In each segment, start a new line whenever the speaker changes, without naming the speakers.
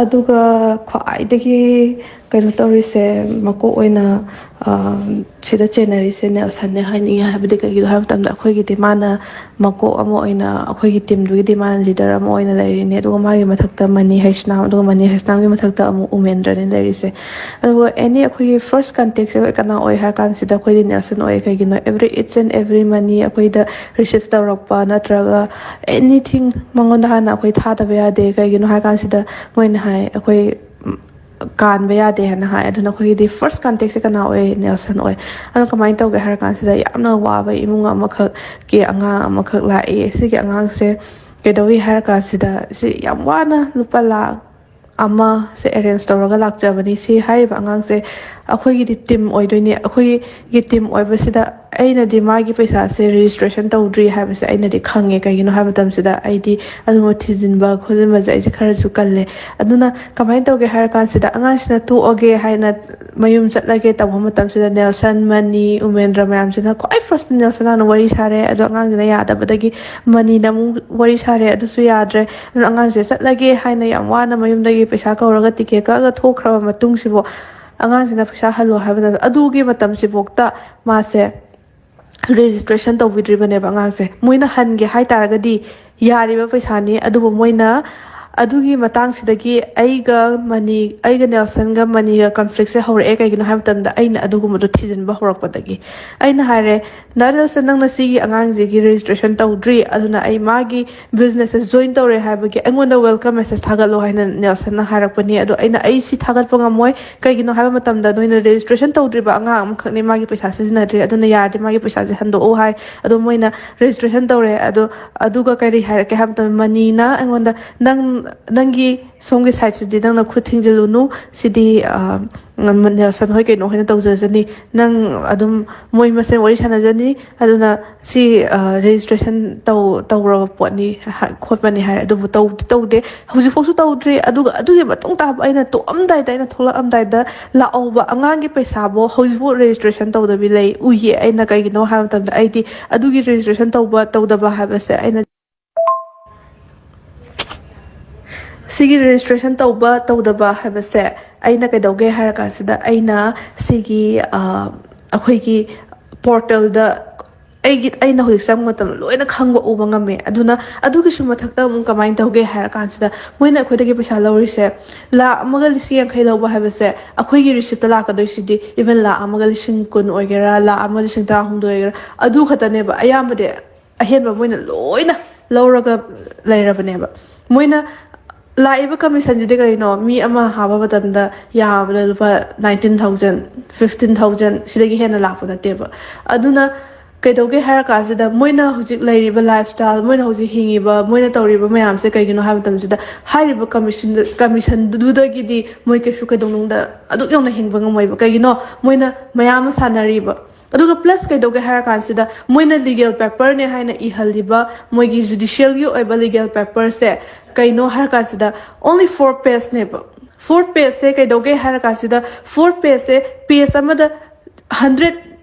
ꯑꯗꯨꯒ ꯈ꯭ꯋꯥꯏꯗꯒꯤ ꯀꯩꯅꯣ ꯇꯧꯔꯤꯁꯦ ꯃꯀꯣꯛ ꯑꯣꯏꯅ ꯁꯤꯗ ꯆꯦꯟꯅꯔꯤꯁꯦ ꯅꯦꯜꯁꯟꯅꯦ ꯍꯥꯏꯅꯤꯡꯉꯦ ꯍꯥꯏꯕꯗꯤ ꯀꯩꯒꯤꯅꯣ ꯍꯥꯏꯕ ꯃꯇꯝꯗ ꯑꯩꯈꯣꯏꯒꯤꯗꯤ ꯃꯥꯅ ꯃꯀꯣꯛ ꯑꯃ ꯑꯣꯏꯅ ꯑꯩꯈꯣꯏꯒꯤ ꯇꯤꯝꯗꯨꯒꯤꯗꯤ ꯃꯥꯅ ꯂꯤꯗꯔ ꯑꯃ ꯑꯣꯏꯅ ꯂꯩꯔꯤꯅꯤ ꯑꯗꯨꯒ ꯃꯥꯒꯤ ꯃꯊꯛꯇ ꯃꯅꯤ ꯍꯩꯁꯅꯥꯝ ꯑꯗꯨꯒ ꯃꯅꯤ ꯍꯩꯁꯅꯥꯝꯒꯤ ꯃꯊꯛꯇ ꯑꯃꯨꯛ ꯎꯃꯦꯟꯗ꯭ꯔꯅꯤ ꯂꯩꯔꯤꯁꯦ ꯑꯗꯨꯒ ꯑꯦꯅꯤ ꯑꯩꯈꯣꯏꯒꯤ ꯐꯥꯔꯁ ꯀꯟꯇꯦꯛꯁꯦ ꯀꯅꯥ ꯑꯣꯏ ꯍꯥꯏꯔ ꯀꯥꯟꯁꯤꯗ ꯑꯩꯈꯣꯏꯗꯤ ꯅꯦꯜꯁꯟ ꯑꯣꯏ ꯀꯩꯒꯤꯅꯣ ꯑꯦꯕ꯭ꯔꯤ ꯏꯠꯁ ꯑꯦꯟ ꯑꯦꯕ꯭ꯔꯤ ꯃꯅꯤ ꯑꯩꯈꯣꯏꯗ ꯔꯤꯁꯤꯞ ꯇꯧꯔꯛꯄ ꯅꯠꯇ꯭ꯔꯒ ꯑꯦꯅꯤꯊꯤꯡ ꯃꯉꯣꯟꯗ ꯍꯥꯟꯅ ꯑꯩꯈꯣꯏ ꯊꯥꯗꯕ ꯌꯥꯗꯦ ꯀꯩꯒꯤꯅꯣ ꯍꯥꯏꯔ ꯀꯥꯟꯁꯤꯗ ꯃꯣꯏꯅ ꯍꯥꯏ ꯑꯩꯈꯣꯏ ꯀꯥꯟꯕ ꯌꯥꯗꯦ ꯍꯥꯏꯅ ꯍꯥꯏ ꯑꯗꯨꯅ ꯑꯩꯈꯣꯏꯒꯤꯗꯤ ꯐꯥꯔꯁט ꯀꯟꯇꯦꯛꯁꯦ ꯀꯅꯥ ꯑꯣꯏ ꯅꯦꯜꯁꯟ ꯑꯣꯏ ꯑꯗꯣ ꯀꯃꯥꯏꯅ ꯇꯧꯒꯦ ꯍꯥꯏꯔ ꯀꯥꯟꯁꯤꯗ ꯌꯥꯝꯅ ꯋꯥꯕ ꯏꯃꯨꯡ ꯑꯃꯈꯛꯀꯤ ꯑꯉꯥꯡ ꯑꯃꯈꯛ ꯂꯥꯛꯏ ꯁꯤꯒꯤ ꯑꯉꯥꯡꯁꯦ ꯀꯩꯗꯧꯏ ꯍꯥꯏꯔ ꯀꯥꯟꯁꯤꯗ ꯁꯤ ꯌꯥꯝ ꯋꯥꯅ ꯂꯨꯄꯥ ꯂꯥꯈ ꯑꯃꯁꯦ ꯑꯦꯔꯦꯟꯖ ꯇꯧꯔꯒ ꯂꯥꯛꯆꯕꯅꯤ ꯁꯤ ꯍꯥꯏꯔꯤꯕ ꯑꯉꯥꯡꯁꯦ ꯑꯩꯈꯣꯏꯒꯤꯗꯤ ꯇꯤꯝ ꯑꯣꯏꯗꯣꯏꯅꯤ ꯑꯩꯈꯣꯏꯒꯤ ꯇꯤꯝ ꯑꯣꯏꯕꯁꯤꯗ ꯑꯩꯅꯗꯤ ꯃꯥꯒꯤ ꯄꯩꯁꯥꯁꯦ ꯔꯦꯖꯤꯁꯇ꯭ꯔꯦꯁꯟ ꯇꯧꯗ꯭ꯔꯤ ꯍꯥꯏꯕꯁꯦ ꯑꯩꯅꯗꯤ ꯈꯪꯉꯦ ꯀꯩꯒꯤꯅꯣ ꯍꯥꯏꯕ ꯃꯇꯝꯁꯤꯗ ꯑꯩꯗꯤ ꯑꯗꯨꯝꯕ ꯊꯤꯖꯤꯟꯕ ꯈꯣꯠꯆꯤꯟꯕꯁꯦ ꯑꯩꯁꯦ ꯈꯔꯁꯨ ꯀꯜꯂꯦ ꯑꯗꯨꯅ ꯀꯃꯥꯏꯅ ꯇꯧꯒꯦ ꯍꯥꯏꯔ ꯀꯥꯟꯁꯤꯗ ꯑꯉꯥꯡꯁꯤꯅ ꯇꯣꯛꯑꯒꯦ ꯍꯥꯏꯅ ꯃꯌꯨꯝ ꯆꯠꯂꯒꯦ ꯇꯧꯕ ꯃꯇꯝꯁꯤꯗ ꯅꯦꯜꯁꯟ ꯃꯅꯤ ꯎꯃꯦꯟꯗ꯭ꯔ ꯃꯌꯥꯝꯁꯤꯅ ꯈ꯭ꯋꯥꯏ ꯐꯥꯔꯁ ꯅꯦꯜꯁꯟ ꯍꯥꯟꯅ ꯋꯥꯔꯤ ꯁꯥꯔꯦ ꯑꯗꯣ ꯑꯉꯥꯡꯁꯤꯅ ꯌꯥꯗꯕꯗꯒꯤ ꯃꯅꯤꯅ ꯑꯃꯨꯛ ꯋꯥꯔꯤ ꯁꯥꯔꯦ ꯑꯗꯨꯁꯨ ꯌꯥꯗ꯭ꯔꯦ ꯑꯗꯨꯅ ꯑꯉꯥꯡꯁꯦ ꯆꯠꯂꯒꯦ ꯍꯥꯏꯅ ꯌꯥꯝ ꯋꯥꯅ ꯃꯌꯨꯝꯗꯒꯤ ꯄꯩꯁꯥ ꯀꯧꯔꯒ ꯇꯤꯀꯦꯠ ꯀꯛꯑꯒ ꯊꯣꯛꯈ꯭ꯔꯕ ꯃꯇꯨꯡꯁꯤꯕꯨ ꯑꯉꯥꯡꯁꯤꯅ ꯄꯩꯁꯥ ꯍꯜꯂꯣ ꯍꯥꯏꯕ ꯃꯇꯝꯗ ꯑꯗꯨꯒꯤ ꯃꯇꯝꯁꯤꯐꯥꯎꯗ ꯃꯥꯁꯦ ꯔꯦꯖꯤꯁꯇ꯭ꯔꯦꯁꯟ ꯇꯧꯕꯤꯗ꯭ꯔꯤꯕꯅꯦꯕ ꯑꯉꯥꯡꯁꯦ ꯃꯣꯏꯅ ꯍꯟꯒꯦ ꯍꯥꯏꯇꯥꯔꯒꯗꯤ ꯌꯥꯔꯤꯕ ꯄꯩꯁꯥꯅꯤ ꯑꯗꯨꯕꯨ ꯃꯣꯏꯅ ꯑꯗꯨꯒꯤ ꯃꯇꯥꯡꯁꯤꯗꯒꯤ ꯑꯩꯒ ꯅꯦꯜꯁꯟꯒ ꯃꯅꯤꯒ ꯀꯟꯐ꯭ꯂꯤꯛꯁꯦ ꯍꯧꯔꯛꯑꯦ ꯀꯩꯒꯤꯅꯣ ꯍꯥꯏꯕ ꯃꯇꯝꯗ ꯑꯩꯅ ꯑꯗꯨꯒꯨꯝꯕꯗꯣ ꯊꯤꯖꯤꯟꯕ ꯍꯧꯔꯛꯄꯗꯒꯤ ꯑꯩꯅ ꯍꯥꯏꯔꯦ ꯗꯥ ꯅꯦꯜꯁꯟ ꯅꯪꯅ ꯁꯤꯒꯤ ꯑꯉꯥꯡꯁꯤꯒꯤ ꯔꯦꯖꯤꯁꯇ꯭ꯔꯦꯁꯟ ꯇꯧꯗ꯭ꯔꯤ ꯑꯗꯨꯅ ꯑꯩ ꯃꯥꯒꯤ ꯕꯤꯖꯤꯅꯦꯁꯁꯦ ꯖꯣꯏꯟ ꯇꯧꯔꯦ ꯍꯥꯏꯕꯒꯤ ꯑꯩꯉꯣꯟꯗ ꯋꯦꯜꯀꯝ ꯃꯦꯁꯦꯁ ꯊꯥꯒꯠꯂꯣ ꯍꯥꯏꯅ ꯅꯦꯜꯁꯟꯅ ꯍꯥꯏꯔꯛꯄꯅꯤ ꯑꯗꯣ ꯑꯩ ꯁꯤ ꯊꯥꯒꯠꯄ ꯉꯝꯃꯣꯏ ꯀꯩꯒꯤꯅꯣ ꯍꯥꯏꯕ ꯃꯇꯝꯗ ꯅꯣꯏꯅ ꯔꯦꯖꯤꯁꯇ꯭ꯔꯦꯁꯟ ꯇꯧꯗ꯭ꯔꯤꯕ ꯑꯉꯥꯡ ꯑꯃꯈꯛꯅꯤ ꯃꯥꯒꯤ ꯄꯩꯁꯥ ꯁꯤꯖꯤꯟꯅꯗ꯭ꯔꯤ ꯑꯗꯨꯅ ꯌꯥꯔꯗꯤ ꯃꯥꯒꯤ ꯄꯩꯁꯥꯁꯦ ꯍꯟꯗꯣꯛꯎ ꯍꯥꯏ ꯑꯗꯣ ꯃꯣꯏꯅ ꯔꯦꯖꯤꯁꯇ꯭ꯔꯦꯁꯟ ꯇꯧꯔꯦ ꯑꯗꯣ ꯑꯗꯨꯒ ꯀꯔꯤ ꯍꯥꯏꯔꯛꯀꯦ ꯍꯥꯏꯕ ꯃꯇꯝꯗ ꯃꯅꯤꯅ ꯑꯩꯉꯣꯟꯗ ꯅꯪꯒꯤ ꯁꯣꯝꯒꯤ ꯁꯥꯏꯠꯁꯤꯗꯤ ꯅꯪꯅ ꯈꯨꯠ ꯊꯤꯡꯖꯤꯜꯂꯨꯅꯨ ꯁꯤꯗꯤ ꯅꯦꯜꯁꯟ ꯍꯣꯏ ꯀꯩꯅꯣ ꯍꯣꯏꯅ ꯇꯧꯖꯖꯅꯤ ꯅꯪ ꯑꯗꯨꯝ ꯃꯣꯏ ꯃꯁꯦꯟ ꯋꯥꯔꯤ ꯁꯥꯟꯅꯖꯅꯤ ꯑꯗꯨꯅ ꯁꯤ ꯔꯦꯖꯤꯁꯇ꯭ꯔꯦꯁꯟ ꯇꯧꯔꯕ ꯄꯣꯠꯅꯤ ꯈꯣꯠꯄꯅꯤ ꯍꯥꯏꯔꯦ ꯑꯗꯨꯕꯨ ꯇꯧꯗꯦ ꯍꯧꯖꯤꯛꯐꯥꯎꯁꯨ ꯇꯧꯗ꯭ꯔꯤ ꯑꯗꯨꯒ ꯑꯗꯨꯒꯤ ꯃꯇꯨꯡ ꯇꯥꯕ ꯑꯩꯅ ꯇꯣꯛꯑꯝꯗꯥꯏꯗ ꯑꯩꯅ ꯊꯣꯛꯂꯛꯑꯝꯗꯥꯏꯗ ꯂꯥꯛꯍꯧꯕ ꯑꯉꯥꯡꯒꯤ ꯄꯩꯁꯥꯕꯨ ꯍꯧꯖꯤꯛꯐꯥꯎ ꯔꯦꯖꯤꯁꯇ꯭ꯔꯦꯁꯟ ꯇꯧꯗꯕꯤ ꯂꯩ ꯎꯏꯌꯦ ꯑꯩꯅ ꯀꯩꯒꯤꯅꯣ ꯍꯥꯏꯕ ꯃꯇꯝꯗ ꯑꯩꯗꯤ ꯑꯗꯨꯒꯤ ꯔꯦꯖꯤꯁꯇ꯭ꯔꯦꯁꯟ ꯇꯧꯗꯕ ꯍꯥꯏꯕꯁꯦ ꯑꯩꯅ ꯁꯤꯒꯤ ꯔꯦꯖꯤꯁꯇ꯭ꯔꯦꯁꯟ ꯇꯧꯗꯕ ꯍꯥꯏꯕꯁꯦ ꯑꯩꯅ ꯀꯩꯗꯧꯒꯦ ꯍꯥꯏꯔ ꯀꯥꯟꯁꯤꯗ ꯑꯩꯅ ꯁꯤꯒꯤ ꯑꯩꯈꯣꯏꯒꯤ ꯄꯣꯔꯇꯦꯜꯗ ꯑꯩꯅ ꯍꯧꯖꯤꯛ ꯆꯪꯕ ꯃꯇꯝꯗ ꯂꯣꯏꯅ ꯈꯪꯕ ꯎꯕ ꯉꯝꯃꯦ ꯑꯗꯨꯅ ꯑꯗꯨꯒꯤꯁꯨ ꯃꯊꯛꯇ ꯑꯃꯨꯛ ꯀꯃꯥꯏꯅ ꯇꯧꯒꯦ ꯍꯥꯏꯔ ꯀꯥꯟꯁꯤꯗ ꯃꯣꯏꯅ ꯑꯩꯈꯣꯏꯗꯒꯤ ꯄꯩꯁꯥ ꯂꯧꯔꯤꯁꯦ ꯂꯥꯈ 1,50,000 ꯂꯧꯕ ꯍꯥꯏꯕꯁꯦ ꯑꯩꯈꯣꯏꯒꯤ ꯔꯤꯁꯤꯞꯇ ꯂꯥꯛꯀꯗꯣꯏꯁꯤꯗꯤ ꯏꯚꯟ ꯂꯥꯈ 1,10,000 ꯑꯣꯏꯒꯦꯔꯥ ꯂꯥꯈ 1,18,000 ꯑꯣꯏꯒꯦꯔꯥ ꯑꯗꯨ ꯈꯛꯇꯅꯦꯕ ꯑꯌꯥꯝꯕꯗꯤ ꯑꯍꯦꯟꯕ ꯃꯣꯏꯅ ꯂꯣꯏꯅ ꯂꯧꯔꯒ ꯂꯩꯔꯕꯅꯦꯕ ꯃꯣꯏꯅ ꯂꯥꯛꯏꯕ ꯀꯃꯤꯁꯟꯁꯤꯗꯤ ꯀꯔꯤꯅꯣ ꯃꯤ ꯑꯃ ꯍꯥꯞꯄ ꯃꯇꯝꯗ ꯌꯥꯕꯗ ꯂꯨꯄꯥ 19,000 15,000 ꯁꯤꯗꯒꯤ ꯍꯦꯟꯅ ꯂꯥꯛꯄ ꯅꯠꯇꯦꯕ ꯑꯗꯨꯅ ꯀꯩꯗꯧꯒꯦ ꯍꯥꯏꯔ ꯀꯥꯟꯁꯤꯗ ꯃꯣꯏꯅ ꯍꯧꯖꯤꯛ ꯂꯩꯔꯤꯕ ꯂꯥꯏꯐ ꯁ꯭ꯇꯥꯏꯜ ꯃꯣꯏꯅ ꯍꯧꯖꯤꯛ ꯍꯤꯡꯉꯤꯕ ꯃꯣꯏꯅ ꯇꯧꯔꯤꯕ ꯃꯌꯥꯝꯁꯦ ꯀꯩꯒꯤꯅꯣ ꯍꯥꯏꯕ ꯃꯇꯝꯁꯤꯗ ꯍꯥꯏꯔꯤꯕ ꯀꯃꯤꯁꯟꯗꯨꯗꯒꯤꯗꯤ ꯃꯣꯏ ꯀꯩꯁꯨ ꯀꯩꯗꯧꯅꯨꯡꯗ ꯑꯗꯨꯛ ꯌꯧꯅ ꯍꯤꯡꯕ ꯉꯝꯃꯣꯏꯕ ꯀꯩꯒꯤꯅോ ꯃꯣꯏꯅ ꯃꯌꯥꯝ ꯑꯃ ꯁꯥꯟꯅꯔꯤꯕ ꯑꯗꯨꯒ ꯄ꯭ꯂꯁ ꯀꯩꯗꯧꯒꯦ ꯍꯥꯏꯔ ꯀꯥꯟꯁꯤꯗ ꯃꯣꯏꯅ ꯂꯤꯒꯦꯜ ꯄꯦꯄꯔꯅꯦ ꯍꯥꯏꯅ ꯏꯍꯜꯂꯤꯕ ꯃꯣꯏꯒꯤ ꯖꯨꯗꯤꯁꯤꯌꯦꯜꯒꯤ ꯑꯣꯏꯕ ꯂꯤꯒꯦꯜ ꯄꯦꯄꯔꯁꯦ ꯀꯩꯅꯣ ꯍꯥꯏꯔ ꯀꯥꯟꯁꯤꯗ ꯑꯣꯟꯂꯤ 4 ꯄꯦꯖꯅꯦꯕ 4 ꯄꯦꯖꯁꯦ ꯀꯩꯗꯧꯒꯦ ꯍꯥꯏꯔ ꯀꯥꯟꯁꯤꯗ 4 ꯄꯦꯖꯁꯦ ꯄꯦꯖ ꯑꯃꯗ 100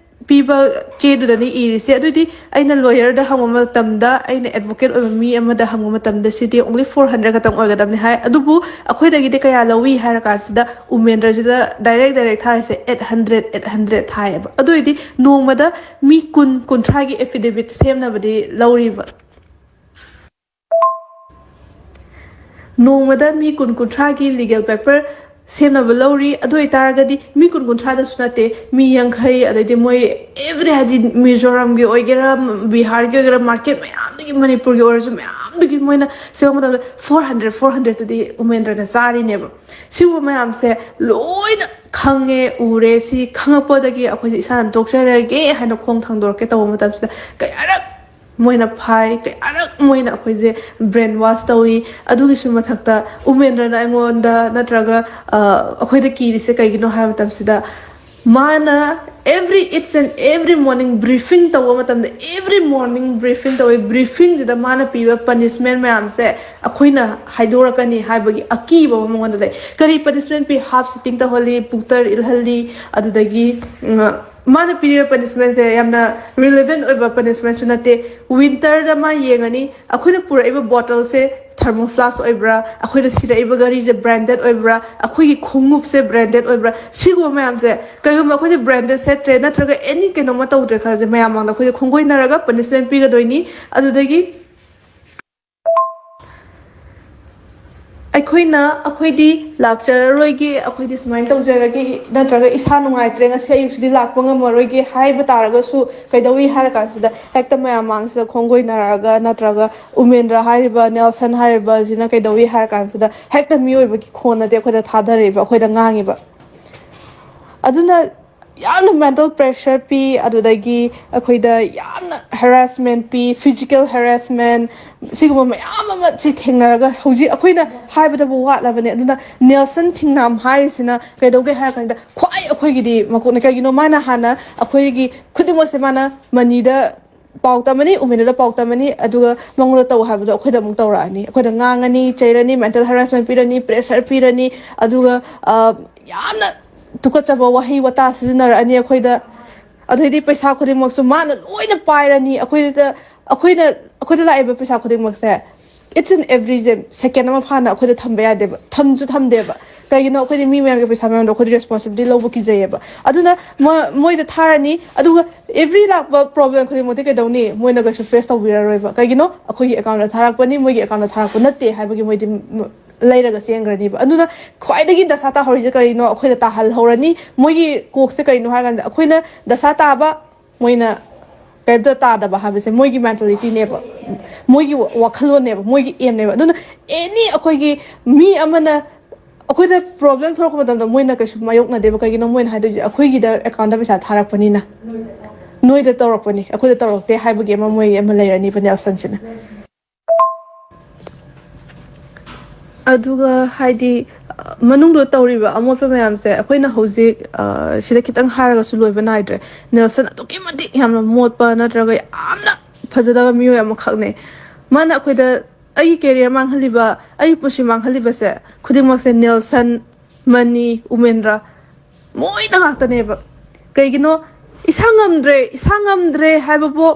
ꯄꯤꯕ ꯆꯦꯗꯨꯗꯅꯤ ꯏꯔꯤꯁꯦ ꯑꯗꯨꯗꯤ ꯑꯩꯅ ꯂꯣꯌꯔꯗ ꯍꯪꯕ ꯃꯇꯝꯗ ꯑꯩꯅ ꯑꯦꯗꯚꯣꯀꯦꯠ ꯑꯣꯏꯕ ꯃꯤ ꯑꯃꯗ ꯍꯪꯕ ꯃꯇꯝꯗ ꯁꯤꯗꯤ ꯑꯣꯡꯂꯤ 400 ꯈꯛꯇꯪ ꯑꯣꯏꯒꯗꯕꯅꯤ ꯍꯥꯏ ꯑꯗꯨꯕꯨ ꯑꯩꯈꯣꯏꯗꯒꯤꯗꯤ ꯀꯌా ꯂꯧꯏ ꯍꯥꯏꯔ ꯀꯥꯟꯁꯤꯗ ꯎꯃꯦꯟꯗ꯭ꯔꯁꯤꯗ ꯗꯥꯏꯔꯦꯛ ꯊꯥꯔꯤꯁꯦ 800 ꯊꯥꯏꯌꯦꯕ ꯑꯗꯨꯑꯣꯏꯗꯤ ꯅꯣꯡꯃꯗ ꯃꯤ 10-30ꯒꯤ ꯑꯦꯐꯤꯗꯦꯚꯤꯠ ꯁꯦꯝꯅꯕꯗꯤ ꯂꯧꯔꯤꯕ ꯅꯣꯡꯃꯗ ꯃꯤ 10-30ꯒꯤ ꯂꯤꯒꯦꯜ ꯄꯦꯄꯔ ꯁꯦꯝꯅꯕ ꯂꯧꯔꯤ ꯑꯗꯨ ꯑꯣꯏꯇꯥꯔꯒꯗꯤ ꯃꯤ 10-30ꯗꯁꯨ ꯅꯠꯇꯦ ꯃꯤ 50 ꯑꯗꯩꯗꯤ ꯃꯣꯏ ꯑꯦꯚ꯭ꯔꯤ ꯍꯥꯏꯗꯤ ꯃꯤꯖꯣꯔꯥꯝꯒꯤ ꯑꯣꯏꯒꯦꯔꯥ ꯕꯤꯍꯥꯔꯒꯤ ꯑꯣꯏꯒꯦꯔꯥ ꯃꯥꯔꯀꯦꯠ ꯃꯌꯥꯝꯗꯒꯤ ꯃꯅꯤꯄꯨꯔꯒꯤ ꯑꯣꯏꯔꯁꯨ ꯃꯌꯥꯝꯗꯒꯤ ꯃꯣꯏꯅ ꯁꯦꯝꯕ ꯃꯇꯝꯗ 400-400ꯇꯨꯗꯤ ꯎꯃꯦꯟꯗ꯭ꯔꯅ ꯆꯥꯔꯤꯅꯦꯕ ꯁꯤꯒꯨꯝꯕ ꯃꯌꯥꯝꯁꯦ ꯂꯣꯏꯅ ꯈꯪꯉꯦ ꯎꯔꯦ ꯁꯤ ꯈꯪꯉꯛꯄꯗꯒꯤ ꯑꯩꯈꯣꯏꯁꯦ ꯏꯁꯥꯅ ꯇꯣꯛꯆꯔꯒꯦ ꯍꯥꯏꯅ ꯈꯣꯡ ꯊꯥꯡꯗꯣꯔꯛꯀꯦ ꯇꯧꯕ ꯃꯇꯝꯁꯤꯗ ꯀꯌꯥꯔꯛ ꯃꯣꯏꯅ ꯐꯥꯏ ꯀꯌꯥꯔꯛ ꯃꯣꯏꯅ ꯑꯩꯈꯣꯏꯁꯦ ꯕ꯭ꯔꯦꯟ ꯋꯥꯁ ꯇꯧꯏ ꯑꯗꯨꯒꯤꯁꯨ ꯃꯊꯛꯇ ꯎꯃꯦꯟꯗ꯭ꯔꯅ ꯑꯩꯉꯣꯟꯗ ꯅꯠꯇ꯭ꯔꯒ ꯑꯩꯈꯣꯏꯗ ꯀꯤꯔꯤꯁꯦ ꯀꯩꯒꯤꯅꯣ ꯍꯥꯏꯕ ꯃꯇꯝꯁꯤꯗ ꯃꯥꯅ every it's and every morning briefing ꯇꯧꯕ ꯃꯇꯝꯗ ꯑꯦꯚ꯭ꯔꯤ ꯃꯣꯔꯅꯤꯡ ꯕ꯭ꯔꯤꯐꯤꯡ ꯇꯧꯋꯤ ꯕ꯭ꯔꯤꯐꯤꯡꯁꯤꯗ ꯃꯥꯅ ꯄꯤꯕ ꯄꯅꯤꯁꯃꯦꯟ ꯃꯌꯥꯝꯁꯦ ꯑꯩꯈꯣꯏꯅ ꯍꯥꯏꯗꯣꯔꯛꯀꯅꯤ ꯍꯥꯏꯕꯒꯤ ꯑꯀꯤꯕ ꯑꯃ ꯃꯉꯣꯟꯗ ꯂꯩ ꯀꯔꯤ ꯄꯅꯤꯁꯃꯦꯟ ꯄꯤ ꯍꯥꯐ ꯁꯤꯇꯤꯡ ꯇꯧꯍꯜꯂꯤ ꯄꯨꯛꯇꯔ ꯏꯜꯍꯜꯂꯤ ꯑꯗꯨꯗꯒꯤ ꯃꯥꯅ ꯄꯤꯔꯤꯕ ꯄꯅꯤꯁꯃꯦꯟꯁꯦ ꯌꯥꯝꯅ ꯔꯤꯂꯦꯚꯦꯟ ꯑꯣꯏꯕ ꯄꯅꯤꯁꯃꯦꯟꯁꯨ ꯅꯠꯇꯦ ꯋꯤꯟꯇꯔꯗ ꯃꯥ ꯌꯦꯡꯉꯅꯤ ꯑꯩꯈꯣꯏꯅ ꯄꯨꯔꯛꯏꯕ ꯕꯣꯇꯜꯁꯦ ꯊꯔꯃꯣꯐ꯭ꯂꯥꯁ ꯑꯣꯏꯕ꯭ꯔꯥ ꯑꯩꯈꯣꯏꯗ ꯁꯤꯔꯛꯏꯕ ꯒꯥꯔꯤꯁꯦ ꯕ꯭ꯔꯥꯟꯗꯦꯗ ꯑꯣꯏꯕ꯭ꯔꯥ ꯑꯩꯈꯣꯏꯒꯤ ꯈꯣꯡꯎꯞꯁꯦ ꯕ꯭ꯔꯥꯟꯗꯦꯗ ꯑꯣꯏꯕ꯭ꯔꯥ ꯁꯤꯒꯨꯝꯕ ꯃꯌꯥꯝꯁꯦ ꯀꯩꯒꯨꯝꯕ ꯑꯩꯈꯣꯏꯁꯦ ꯕ꯭ꯔꯥꯟꯗꯦꯗ ꯁꯦꯠꯇ꯭ꯔꯦ ꯅꯠꯇ꯭ꯔꯒ ꯑꯦꯅꯤ ꯀꯩꯅꯣꯝꯃ ꯇꯧꯗ꯭ꯔꯦ ꯈꯜꯂꯁꯦ ꯃꯌꯥꯝ ꯃꯥꯡꯗ ꯑꯩꯈꯣꯏꯗ ꯈꯣꯡꯒꯣꯏꯅꯔꯒ ꯄꯅꯤꯁꯃꯦꯟ ꯄꯤꯒꯗꯣꯏꯅꯤ ꯑꯗꯨꯗꯒꯤ ꯑꯩꯈꯣꯏꯗꯤ ꯂꯥꯛꯆꯔꯔꯣꯏꯒꯦ ꯑꯩꯈꯣꯏꯗꯤ ꯁꯨꯃꯥꯏꯅ ꯇꯧꯖꯔꯒꯦ ꯅꯠꯇ꯭ꯔꯒ ꯏꯁꯥ ꯅꯨꯡꯉꯥꯏꯇ꯭ꯔꯦ ꯉꯁꯤ ꯑꯌꯨꯛꯁꯤꯗꯤ ꯂꯥꯛꯄ ꯉꯝꯃꯔꯣꯏꯒꯦ ꯍꯥꯏꯕ ꯇꯥꯔꯒꯁꯨ ꯀꯩꯗꯧꯏ ꯍꯥꯏꯔ ꯀꯥꯟꯁꯤꯗ ꯍꯦꯛꯇ ꯃꯌꯥꯝ ꯃꯥꯡꯁꯤꯗ ꯈꯣꯡꯒꯣꯏꯅꯔꯛꯑꯒ ꯅꯠꯇ꯭ꯔꯒ ꯎꯃꯦꯟꯗ꯭ꯔ ꯍꯥꯏꯔꯤꯕ ꯅꯦꯜꯁꯟ ꯍꯥꯏꯔꯤꯕꯁꯤꯅ ꯀꯩꯗꯧꯏ ꯍꯥꯏꯔ ꯀꯥꯟꯁꯤꯗ ꯍꯦꯛꯇ ꯃꯤꯑꯣꯏꯕꯒꯤ ꯈꯣꯟꯅꯗꯤ ꯑꯩꯈꯣꯏꯗ ꯊꯥꯗꯔꯛꯏꯕ ꯑꯩꯈꯣꯏꯗ ꯉꯥꯡꯉꯤꯕ ꯑꯗꯨꯅ ꯌꯥꯝꯅ ꯃꯦꯟꯇꯦꯜ ꯄ꯭ꯔꯦꯁꯔ ꯄꯤ ꯑꯗꯨꯗꯒꯤ ꯑꯩꯈꯣꯏꯗ ꯌꯥꯝꯅ ꯍꯦꯔꯥꯁꯃꯦꯟ ꯄꯤ ꯐꯤꯖꯤꯀꯦꯜ ꯍꯦꯔꯥꯁꯃꯦꯟ ꯁꯤꯒꯨꯝꯕ ꯃꯌꯥꯝ ꯑꯃ ꯁꯤ ꯊꯦꯡꯅꯔꯒ ꯍꯧꯖꯤꯛ ꯑꯩꯈꯣꯏꯅ ꯍꯥꯏꯕꯗꯕꯨ ꯋꯥꯠꯂꯕꯅꯦ ꯑꯗꯨꯅ ꯅꯦꯜꯁꯟ ꯊꯤꯡꯅꯥꯝ ꯍꯥꯏꯔꯤꯁꯤꯅ ꯀꯩꯗꯧꯒꯦ ꯍꯥꯏꯔ ꯀꯥꯟꯗ ꯈ꯭ꯋꯥꯏ ꯑꯩꯈꯣꯏꯒꯤꯗꯤ ꯃꯀꯣꯛꯅꯦ ꯀꯩꯒꯤꯅꯣ ꯃꯥꯅ ꯍꯥꯟꯅ ꯑꯩꯈꯣꯏꯒꯤ ꯈꯨꯗꯤꯡꯃꯛꯁꯦ ꯃꯥꯅ ꯃꯅꯤꯗ ꯄꯥꯎ ꯇꯝꯃꯅꯤ ꯎꯃꯦꯟꯗ ꯄꯥꯎ ꯇꯝꯃꯅꯤ ꯑꯗꯨꯒ ꯃꯉꯣꯟꯗ ꯇꯧ ꯍꯥꯏꯕꯗꯣ ꯑꯩꯈꯣꯏꯗ ꯑꯃꯨꯛ ꯇꯧꯔꯛꯑꯅꯤ ꯑꯩꯈꯣꯏꯗ ꯉꯥꯡꯉꯅꯤ ꯆꯩꯔꯅꯤ ꯃꯦꯟꯇꯦꯜ ꯍꯦꯔꯥꯁꯃꯦꯟ ꯄꯤꯔꯅꯤ ꯄ꯭ꯔꯦꯁꯔ ꯄꯤꯔꯅꯤ ꯑꯗꯨꯒ ꯌꯥꯝꯅ ꯇꯨꯀꯠꯆꯕ ꯋꯥꯍꯩ ꯋꯥꯇꯥ ꯁꯤꯖꯤꯟꯅꯔꯛꯑꯅꯤ ꯑꯗꯩꯗꯤ ꯄꯩꯁా ꯈꯨꯗꯤꯡꯃꯛꯁꯨ ꯃꯥꯅ ꯂꯣꯏꯅ ꯄꯥꯏꯔꯅꯤ ꯑꯩꯈꯣꯏꯗ ꯂꯥꯛꯏꯕ ꯄꯩꯁꯥ ꯈꯨꯗꯤꯡꯃꯛꯁꯦ ꯏꯠꯁ ꯑꯦꯟ ꯑꯦꯕ꯭ꯔꯤꯁꯦ ꯁꯦꯀꯦꯟ ꯑꯃ ꯐꯥꯅ ꯑꯩꯈꯣꯏꯗ ꯊꯝꯕ ꯌꯥꯗꯦꯕ ꯊꯝꯁꯨ ꯊꯝꯗꯦꯕ ꯀꯩꯒꯤꯅꯣ ꯑꯩꯈꯣꯏꯗꯤ ꯃꯤ ꯃꯌꯥꯝꯒꯤ ꯄꯩꯁꯥ ꯃꯌꯥꯝꯗꯣ ꯑꯩꯈꯣꯏꯗꯤ ꯔꯦꯁꯄꯣꯟꯁꯤꯕꯤꯂꯤꯇꯤ ꯂꯧꯕ ꯀꯤꯖꯩꯌꯦꯕ ꯑꯗꯨꯅ ꯃꯣꯏꯗ ꯊꯥꯔꯅꯤ ꯑꯗꯨꯒ ꯑꯦꯕ꯭ꯔꯤ ꯂꯥꯛꯄ ꯄ꯭ꯔꯣꯕ꯭ꯂꯦꯝ ꯈꯨꯗꯤꯡꯃꯛꯇꯤ ꯀꯩꯗꯧꯅꯤ ꯃꯣꯏꯅ ꯀꯩꯁꯨ ꯐꯦꯁ ꯇꯧꯕꯤꯔꯔꯣꯏꯕ ꯀꯩꯒꯤꯅꯣ ꯑꯩꯈꯣꯏꯒꯤ ꯑꯦꯀꯥꯎꯟꯗ ꯊꯥꯔꯛꯄꯅꯤ ꯃꯣꯏꯒꯤ ꯑꯦꯀꯥꯎꯟꯗ ꯊꯥꯔꯛꯄ ꯅꯠꯇꯦ ꯍꯥꯏꯕꯒꯤ ꯃꯣꯏꯗꯤ ꯂꯩꯔꯒ ꯆꯦꯟꯈ꯭ꯔꯅꯤꯕ ꯑꯗꯨꯅ ꯈ꯭ꯋꯥꯏꯗꯒꯤ ꯗꯁꯥ ꯇꯥꯍꯧꯔꯤꯁꯦ ꯀꯔꯤꯅꯣ ꯑꯩꯈꯣꯏꯗ ꯇꯥꯍꯜꯍꯧꯔꯅꯤ ꯃꯣꯏꯒꯤ ꯀꯣꯛꯁꯦ ꯀꯔꯤꯅꯣ ꯍꯥꯏ ꯀꯥꯟꯗ ꯑꯩꯈꯣꯏꯅ ꯗꯁꯥ ꯇꯥꯕ ꯃꯣꯏꯅ ꯀꯩꯝꯇ ꯇꯥꯗꯕ ꯍꯥꯏꯕꯁꯦ ꯃꯣꯏꯒꯤ ꯃꯦꯟꯇꯥꯂꯤꯇꯤꯅꯦꯕ ꯃꯣꯏꯒꯤ ꯋꯥꯈꯜꯂꯣꯟꯅꯦꯕ ꯃꯣꯏꯒꯤ ꯑꯦꯝꯅꯦꯕ ꯑꯗꯨꯅ ꯑꯦꯅꯤ ꯑꯩꯈꯣꯏꯒꯤ ꯃꯤ ꯑꯃꯅ ꯑꯩꯈꯣꯏꯗ ꯄ꯭ꯔꯣꯕ꯭ꯂꯦꯝ ꯊꯣꯛꯂꯛꯄ ꯃꯇꯝꯗ ꯃꯣꯏꯅ ꯀꯩꯁꯨ ꯃꯥꯌꯣꯛꯅꯗꯦꯕ ꯀꯩꯒꯤꯅꯣ ꯃꯣꯏꯅ ꯍꯥꯏꯗꯣꯏꯁꯦ ꯑꯩꯈꯣꯏꯒꯤꯗ ꯑꯦꯀꯥꯎꯟꯗ ꯄꯩꯁꯥ ꯊꯥꯔꯛꯄꯅꯤꯅ ꯅꯣꯏꯗ ꯇꯧꯔꯛꯄꯅꯤ ꯑꯩꯈꯣꯏꯗ ꯇꯧꯔꯛꯇꯦ ꯍꯥꯏꯕꯒꯤ ꯑꯃ ꯃꯣꯏ ꯑꯃ ꯂꯩꯔꯅꯤꯕ ꯅꯦꯜꯁꯟꯁꯤꯅ ꯑꯗꯨꯒ ꯍꯥꯏꯗꯤ ꯃꯅꯨꯡꯗ ꯇꯧꯔꯤꯕ ꯑꯃꯣꯠꯄ ꯃꯌꯥꯝꯁꯦ ꯑꯩꯈꯣꯏꯅ ꯍꯧꯖꯤꯛ ꯁꯤꯗ ꯈꯤꯇꯪ ꯍꯥꯏꯔꯒꯁꯨ ꯂꯣꯏꯕ ꯅꯥꯏꯗ꯭ꯔꯦ ꯅꯦꯜꯁꯟ ꯑꯗꯨꯛꯀꯤ ꯃꯇꯤꯛ ꯌꯥꯝꯅ ꯃꯣꯠꯄ ꯅꯠꯇ꯭ꯔꯒ ꯌꯥꯝꯅ ꯐꯖꯗꯕ ꯃꯤꯑꯣꯏ ꯑꯃꯈꯛꯅꯦ ꯃꯥꯅ ꯑꯩꯈꯣꯏꯗ ꯑꯩꯒꯤ ꯀꯦꯔꯤꯌꯔ ꯃꯥꯡꯍꯜꯂꯤꯕ ꯑꯩꯒꯤ ꯄꯨꯟꯁꯤ ꯃꯥꯡꯍꯜꯂꯤꯕꯁꯦ ꯈꯨꯗꯤꯡꯃꯛꯁꯦ ꯅꯦꯜꯁꯟ ꯃꯅꯤ ꯎꯃꯦꯟꯗ꯭ꯔ ꯃꯣꯏꯅ ꯉꯥꯛꯇꯅꯦꯕ ꯀꯩꯒꯤꯅꯣ ꯏꯁꯥ ꯉꯝꯗ꯭ꯔꯦ ꯍꯥꯏꯕꯕꯨ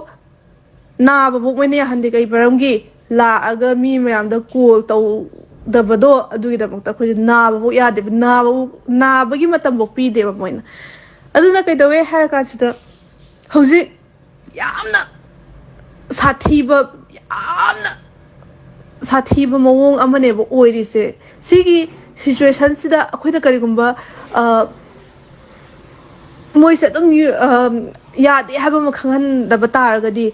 ꯅꯥꯕꯕꯨ ꯃꯣꯏꯅ ꯌꯥꯍꯟꯗꯦ ꯀꯩ ꯃꯔꯝꯒꯤ ꯂꯥꯛꯑꯒ ꯃꯤ ꯃꯌꯥꯝꯗ ꯀꯣꯜ ꯇꯧꯗꯕꯗꯣ ꯑꯗꯨꯒꯤꯗꯃꯛꯇ ꯑꯩꯈꯣꯏꯁꯦ ꯅꯥꯕꯐꯥꯎ ꯌꯥꯗꯦꯕ ꯅꯥꯕꯒꯤ ꯃꯇꯝꯐꯥꯎ ꯄꯤꯗꯦꯕ ꯃꯣꯏꯅ ꯑꯗꯨꯅ ꯀꯩꯗꯧꯋꯦ ꯍꯥꯏꯔ ꯀꯥꯟꯁꯤꯗ ꯍꯧꯖꯤꯛ ꯌꯥꯝꯅ ꯁꯥꯊꯤꯕ ꯃꯑꯣꯡ ꯑꯃꯅꯦꯕ ꯑꯣꯏꯔꯤꯁꯦ ꯁꯤꯒꯤ ꯁꯤꯆꯨꯋꯦꯁꯟꯁꯤꯗ ꯑꯩꯈꯣꯏꯅ ꯀꯔꯤꯒꯨꯝꯕ ꯃꯣꯏꯁꯦ ꯑꯗꯨꯝ ꯌꯥꯗꯦ ꯍꯥꯏꯕ ꯑꯃ ꯈꯪꯍꯟꯗꯕ ꯇꯥꯔꯒꯗꯤ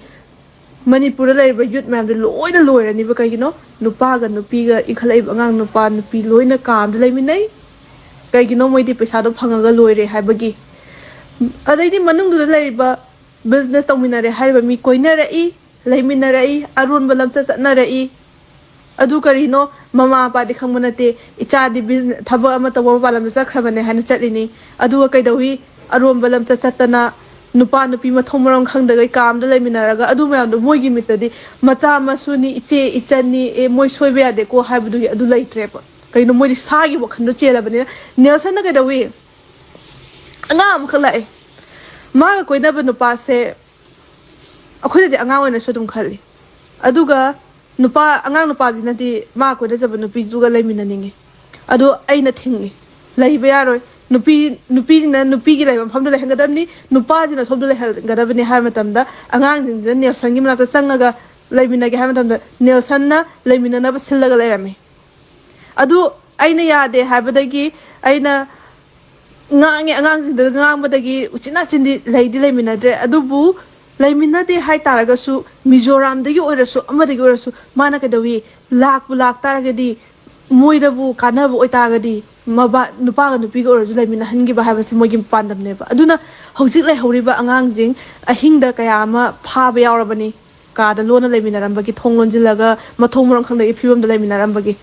ꯃꯅꯤꯄꯨꯔꯗ ꯂꯩꯔꯤꯕ ꯌꯨꯠ ꯃꯌꯥꯝꯁꯦ ꯂꯣꯏꯅ ꯂꯣꯏꯔꯅꯤꯕ ꯀꯩꯒꯤꯅꯣ ꯅꯨꯄꯥꯒ ꯅꯨꯄꯤꯒ ꯏꯟꯈꯠꯂꯛꯏꯕ ꯑꯉꯥꯡ ꯅꯨꯄꯥ ꯅꯨꯄꯤ ꯂꯣꯏꯅ ꯀꯥꯝꯗ ꯂꯩꯃꯤꯟꯅꯩ ꯀꯩꯒꯤꯅꯣ ꯃꯣꯏꯗꯤ ꯄꯩꯁꯥꯗꯣ ꯐꯪꯉꯒ ꯂꯣꯏꯔꯦ ꯍꯥꯏꯕꯒꯤ ꯑꯗꯩꯗꯤ ꯃꯅꯨꯡꯗꯨꯗ ꯂꯩꯔꯤꯕ ꯕꯤꯖꯤꯅꯦꯁ ꯇꯧꯃꯤꯟꯅꯔꯦ ꯍꯥꯏꯔꯤꯕ ꯃꯤ ꯀꯣꯏꯅꯔꯛꯏ ꯂꯩꯃꯤꯟꯅꯔꯛꯏ ꯑꯔꯣꯟꯕ ꯂꯝꯆꯠ ꯆꯠꯅꯔꯛꯏ ꯑꯗꯨ ꯀꯔꯤꯅೋ ꯃꯃꯥ ꯃꯄꯥꯗꯤ ꯈꯪꯕ ꯅꯠꯇꯦ ꯏꯆꯥꯗꯤ ꯊꯕꯛ ꯑꯃ ꯇꯧꯕ ꯃꯄꯥꯟ ꯂꯝꯗ ꯆꯠꯈ꯭ꯔꯕꯅꯦ ꯍꯥꯏꯅ ꯆꯠꯂꯤꯅꯤ ꯑꯗꯨꯒ ꯀꯩꯗꯧꯋꯤ ꯑꯔꯣꯟꯕ ꯂꯝꯆꯠ ꯆꯠꯇꯅ ꯅꯨꯄꯥ ꯅꯨꯄꯤ ꯃꯊꯣꯡ ꯃꯔꯝ ꯈꯪꯗꯒꯩ ꯀꯥꯝꯗ ꯂꯩꯃꯤꯟꯅꯔꯒ ꯑꯗꯨ ꯃꯌꯥꯝꯗꯣ ꯃꯣꯏꯒꯤ ꯃꯤꯠꯇꯗꯤ ꯃꯆꯥ ꯃꯁꯨꯅꯤ ꯏꯆꯦ ꯏꯆꯟꯅꯤ ꯃꯣꯏ ꯁꯣꯏꯕ ꯌꯥꯗꯦꯀꯣ ꯍꯥꯏꯕꯗꯨꯒꯤ ꯑꯗꯨ ꯂꯩꯇ꯭ꯔꯦꯕ ꯀꯩꯅꯣ ꯃꯣꯏꯗꯤ ꯁꯥꯒꯤ ꯋꯥꯈꯟꯗꯣ ꯆꯦꯜꯂꯕꯅꯤꯅ ꯅꯦꯜꯁꯟꯅ ꯀꯩꯗꯧꯋꯤ ꯑꯉꯥꯡ ꯑꯃꯈꯛ ꯂꯥꯛꯑꯦ ꯃꯥꯒ ꯀꯣꯏꯅꯕ ꯅꯨꯄꯥꯁꯦ ꯑꯩꯈꯣꯏꯅꯗꯤ ꯑꯉꯥꯡ ꯑꯣꯏꯅꯁꯨ ꯑꯗꯨꯝ ꯈꯜꯂꯤ ꯑꯗꯨꯒ ꯑꯉꯥꯡ ꯅꯨꯄꯥꯁꯤꯅꯗꯤ ꯃꯥ ꯀꯣꯏꯅꯖꯕ ꯅꯨꯄꯤꯗꯨꯒ ꯂꯩꯃꯤꯟꯅꯅꯤꯡꯉꯤ ꯑꯗꯣ ꯑꯩꯅ ꯊꯤꯡꯉꯤ ꯂꯩꯕ ꯌꯥꯔꯣꯏ ꯅꯨꯄꯤꯁꯤꯅ ꯅꯨꯄꯤꯒꯤ ꯂꯩꯕ ꯃꯐꯝꯗ ꯂꯩꯍꯟꯒꯗꯕꯅꯤ ꯅꯨꯄꯥꯁꯤꯅ ꯁꯣꯝꯗ ꯂꯩꯍꯟꯒꯗꯕꯅꯤ ꯍꯥꯏꯕ ꯃꯇꯝꯗ ꯑꯉꯥꯡꯁꯤꯡꯁꯤꯅ ꯅꯦꯜꯁꯟꯒꯤ ꯃꯅꯥꯛꯇ ꯆꯪꯉꯒ ꯂꯩꯃꯤꯟꯅꯒꯦ ꯍꯥꯏꯕ ꯃꯇꯝꯗ ꯅꯦꯜꯁꯟꯅ ꯂꯩꯃꯤꯟꯅꯅꯕ ꯁꯤꯜꯂꯒ ꯂꯩꯔꯝꯃꯤ ꯑꯗꯨ ꯑꯩꯅ ꯌꯥꯗꯦ ꯍꯥꯏꯕꯗꯒꯤ ꯑꯩꯅ ꯉꯥꯡꯉꯦ ꯑꯉꯥꯡꯁꯤꯡꯗꯨ ꯉꯥꯡꯕꯗꯒꯤ ꯎꯆꯤꯟ ꯅꯥꯆꯤꯟꯗꯤ ꯂꯩꯃꯤꯟꯅꯗ꯭ꯔꯦ ꯑꯗꯨꯕꯨ ꯂꯩꯃꯤꯟꯅꯗꯦ ꯍꯥꯏꯇꯥꯔꯒꯁꯨ ꯃꯤꯖꯣꯔꯥꯝꯗꯒꯤ ꯑꯣꯏꯔꯁꯨ ꯑꯃꯗꯒꯤ ꯑꯣꯏꯔꯁꯨ ꯃꯥꯅ ꯀꯩꯗꯧꯋꯤ ꯂꯥꯛꯇꯥꯔꯒꯗꯤ ꯃꯣꯏꯗꯕꯨ ꯀꯥꯟꯅꯕ ꯑꯣꯏꯇꯥꯔꯒꯗꯤ ꯅꯨꯄꯥꯒ ꯅꯨꯄꯤꯒ ꯑꯣꯏꯔꯁꯨ ꯂꯩꯃꯤꯟꯅꯍꯟꯈꯤꯕ ꯍꯥꯏꯕꯁꯤ ꯃꯣꯏꯒꯤ ꯄꯥꯟꯗꯝꯅꯦꯕ ꯑꯗꯨꯅ ꯍꯧꯖꯤꯛ ꯂꯩꯍꯧꯔꯤꯕ ꯑꯉꯥꯡꯁꯤꯡ ꯑꯍꯤꯡꯗ ꯀꯌా ꯑꯃ ꯐꯥꯕ ꯌꯥꯎꯔꯕꯅꯤ ꯀꯥꯗ ꯂꯣꯟꯅ ꯂꯩꯃꯤꯟꯅꯔꯝꯕꯒꯤ ꯊꯣꯡ ꯂꯣꯟꯁꯤꯜꯂꯒ ꯃꯊꯣꯡ ꯃꯔꯝ ꯈꯪꯗꯕꯒꯤ ꯐꯤꯕꯝꯗ ꯂꯩꯃꯤꯟꯅꯔꯝꯕꯒꯤ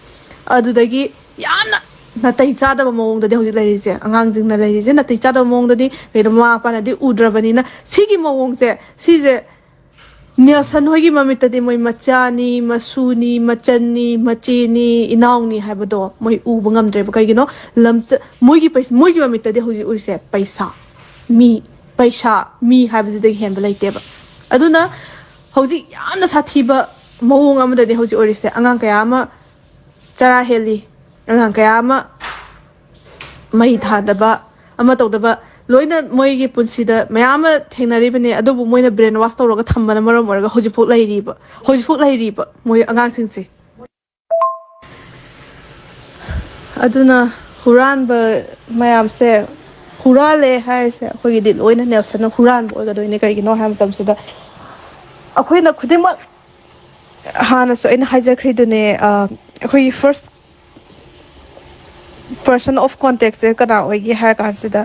ꯑꯗꯨꯗꯒꯤ ꯌꯥꯝꯅ ꯅꯥꯇꯩ ꯆꯥꯗꯕ ꯃꯑꯣꯡꯗꯗꯤ ꯍꯧꯖꯤꯛ ꯂꯩꯔꯤꯁꯦ ꯑꯉꯥꯡꯁꯤꯡꯅ ꯂꯩꯔꯤꯁꯦ ꯅꯥꯇꯩ ꯆꯥꯗꯕ ꯃꯑꯣꯡꯗꯗꯤ ꯀꯩꯅꯣ ꯃꯃꯥ ꯃꯄꯥꯅꯗꯤ ꯎꯗ꯭ꯔꯕꯅꯤꯅ ꯁꯤꯒꯤ ꯃꯑꯣꯡꯁꯦ ꯁꯤꯁꯦ ꯅꯦꯜꯁꯟ ꯍꯣꯏꯒꯤ ꯃꯃꯤꯠꯇꯗꯤ ꯃꯣꯏ ꯃꯆꯥꯅꯤ ꯃꯁꯨꯅꯤ ꯃꯆꯟꯅꯤ ꯃꯆꯦꯅꯤ ꯏꯅꯥꯎꯅꯤ ꯍꯥꯏꯕꯗꯣ ꯃꯣꯏ ꯎꯕ ꯉꯝꯗ꯭ꯔꯦꯕ ꯀꯩꯒꯤꯅꯣ ꯃꯣꯏꯒꯤ ꯃꯃꯤꯠꯇꯗꯤ ꯍꯧꯖꯤꯛ ꯎꯔꯤꯁꯦ ꯄꯩꯁꯥ ꯃꯤ ꯍꯥꯏꯕꯁꯤꯗꯒꯤ ꯍꯦꯟꯕ ꯂꯩꯇꯦꯕ ꯑꯗꯨꯅ ꯍꯧꯖꯤꯛ ꯌꯥꯝꯅ ꯁꯥꯊꯤꯕ ꯃꯑꯣꯡ ꯑꯃꯗꯗꯤ ꯍꯧꯖꯤꯛ ꯑꯣꯏꯔꯤꯁꯦ ꯑꯉꯥꯡ ꯀꯌꯥ ꯑꯃ ꯆꯔꯥ ꯍꯦꯜꯂꯤ ꯑꯉꯥꯡ ꯀꯌꯥ ꯑꯃ ꯃꯩ ꯊꯥꯗꯕ ꯑꯃ ꯇꯧꯗꯕ ꯂꯣꯏꯅ ꯃꯣꯏꯒꯤ ꯄꯨꯟꯁꯤꯗ ꯃꯌꯥꯝ ꯑꯃ ꯊꯦꯡꯅꯔꯤꯕꯅꯦ ꯑꯗꯨꯕꯨ ꯃꯣꯏꯅ ꯕ꯭ꯔꯦꯟ ꯋꯥꯁ ꯇꯧꯔꯒ ꯊꯝꯕꯅ ꯃꯔꯝ ꯑꯣꯏꯔꯒ ꯍꯧꯖꯤꯛꯐꯥꯎ ꯂꯩꯔꯤꯕ ꯃꯣꯏ ꯑꯉꯥꯡꯁꯤꯡꯁꯦ ꯑꯗꯨꯅ ꯍꯨꯔꯥꯟꯕ ꯃꯌꯥꯝꯁꯦ ꯍꯨꯔꯥꯜꯂꯦ ꯍꯥꯏꯔꯤꯁꯦ ꯑꯩꯈꯣꯏꯒꯤꯗꯤ ꯂꯣꯏꯅ ꯅꯦꯜꯁꯟꯅ ꯍꯨꯔꯥꯟꯕ ꯑꯣꯏꯒꯗꯣꯏꯅꯦ ꯀꯩꯒꯤꯅꯣ ꯍꯥꯏꯕ ꯃꯇꯝꯁꯤꯗ ꯑꯩꯈꯣꯏꯅ ꯈꯨꯗꯤꯡꯃꯛ ꯍꯥꯟꯅꯁꯨ ꯑꯩꯅ ꯍꯥꯏꯖꯈ꯭ꯔꯤꯗꯨꯅꯦ ꯑꯩꯈꯣꯏꯒꯤ ꯐꯥꯔꯁ ꯄꯔꯁꯟ ꯑꯣꯐ ꯀꯣꯟꯇꯦꯛꯁꯦ ꯀꯅꯥ ꯑꯣꯏꯒꯦ ꯍꯥꯏꯔ ꯀꯥꯟꯁꯤꯗ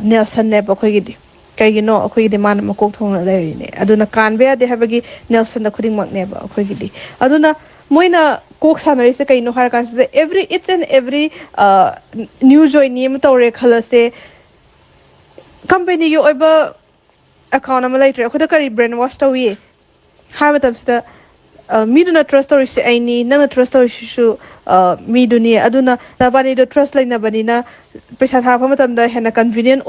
ꯅꯦꯜꯁꯟꯅꯦꯕ ꯑꯩꯈꯣꯏꯒꯤꯗꯤ ꯀꯩꯒꯤꯅꯣ ꯑꯩꯈꯣꯏꯒꯤꯗꯤ ꯃꯥꯅ ꯃꯀꯣꯛ ꯊꯣꯡꯅ ꯂꯩꯔꯤꯅꯦ ꯑꯗꯨꯅ ꯀꯥꯟꯕ ꯌꯥꯗꯦ ꯍꯥꯏꯕꯒꯤ ꯅꯦꯜꯁꯟꯗ ꯈꯨꯗꯤꯡꯃꯛꯅꯦꯕ ꯑꯩꯈꯣꯏꯒꯤꯗꯤ ꯑꯗꯨꯅ ꯃꯣꯏꯅ ꯀꯣꯛ ꯁꯥꯟꯅꯔꯤꯁꯦ ꯀꯩꯅꯣ ꯍꯥꯏꯔ ꯀꯥꯟꯁꯤꯗ ꯏꯠꯁ ꯑꯦꯟ ꯑꯦꯕ꯭ꯔꯤ ꯅ꯭ꯌꯨꯁ ꯖꯣꯏꯅꯤ ꯑꯃ ꯇꯧꯔꯦ ꯈꯜꯂꯁꯦ ꯀꯝꯄꯦꯅꯤꯒꯤ ꯑꯣꯏꯕ ꯑꯦꯀꯥꯎꯟ ꯑꯃ ꯂꯩꯇ꯭ꯔꯦ ꯑꯩꯈꯣꯏꯗ ꯀꯔꯤ ꯕ꯭ꯔꯦꯟ ꯋꯥꯁ ꯇꯧꯏ ꯍꯥꯏꯕ ꯃꯇꯝꯁꯤꯗ ꯃꯤꯗꯨꯅ ꯇ꯭ꯔꯁ ꯇꯧꯔꯤꯁꯦ ꯑꯩꯅꯤ ꯅꯪꯅ ꯇ꯭ꯔꯁ ꯇꯧꯔꯤꯁꯤꯁꯨ ꯃꯤꯗꯨꯅꯤ ꯑꯗꯨꯅ ꯅꯕꯥꯅꯤꯗꯣ ꯇ꯭ꯔꯁ ꯂꯩꯅꯕꯅꯤꯅ ꯄꯩꯁꯥ ꯊꯥꯔꯛꯄ ꯃꯇꯝꯗ ꯍꯦꯟꯅ ꯀꯟꯚꯤꯅꯤꯌꯦꯟ